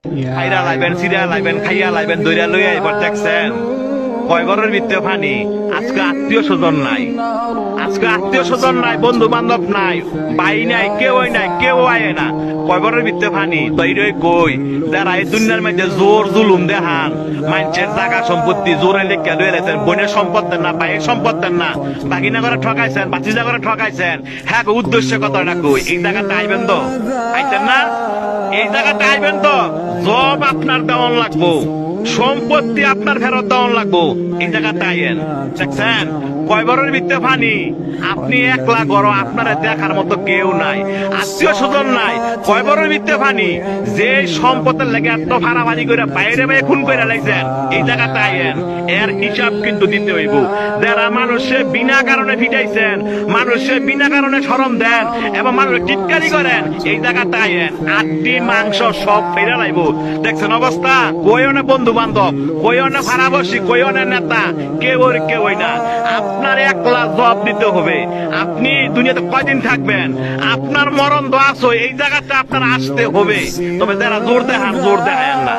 খাইরা লাইবেন, সিরা লাইবেন, খাইয়া লাইবেন, দইরা লইয়া এবার দেখছেন কয় ঘরের ভিতরে পানি। আজকে আত্মীয় স্বজন নাই, আজকে আত্মীয় স্বজন নাই, বন্ধু বান্ধব নাই, ভাই নাই, কেউই নাই, কেউ আয় না। কয় ঘরের ভিতরে পানি। তৈরি কই যারা এই দুনিয়ার মধ্যে জোর জুলুম দেখান, মানুষের জায়গা সম্পত্তি জোরে লেখা লয়ে রেছেন, বোনের সম্পদ দেন না, ভাইয়ের সম্পদ দেন না, বাগিনা করে ঠকাইছেন, বাচিজা করে ঠকাইছেন। হ্যাঁ, উদ্দেশ্য কথাটা কই, এই জায়গাটা আইবেন তো, আইতেন না? এই জায়গাটা আইবেন তো, জব আপনার দেওয়ান লাগবো, সম্পত্তি আপনার ফেরত দেওয়ান লাগবো। এই জায়গাটা আইয়েন। দেখছেন কয় বড়ের ভিতরে পানি। আপনি একলা গড়, আপনার দেখার মতো কেউ নাই, আত্মীয় স্বজন নাই। কয় বড়ের ভিতরে পানি। যে সম্পদের লেগে এত ভাড়াভাড়ি করে বাইরে বাইরে খুন করে লাগছেন, এই জায়গাটা আইয়েন। এর হিসাব কিন্তু দিতে হইব। যারা মানুষে বিনা কারণে ফিটাইছেন, মানুষে বিনা কারণে শরম দেন এবং মানুষ টিটকারি করেন, এই জায়গাটা আইয়েন। আটটি মাংস সব ফেরা লাইব। দেখছেন অবস্থা, কই অনেক বন্ধু বান্ধব, কই অনেক ভাড়াবসি, কই অনেক নেতা, কেউই না। আপনার একলা জবাব দিতে হবে। আপনি দুনিয়াতে কয়দিন থাকবেন, আপনার মরণ দোয়াছ, এই জায়গাটা আপনার আসতে হবে। তবে যারা জোর দেখান, জোর দেখায় না।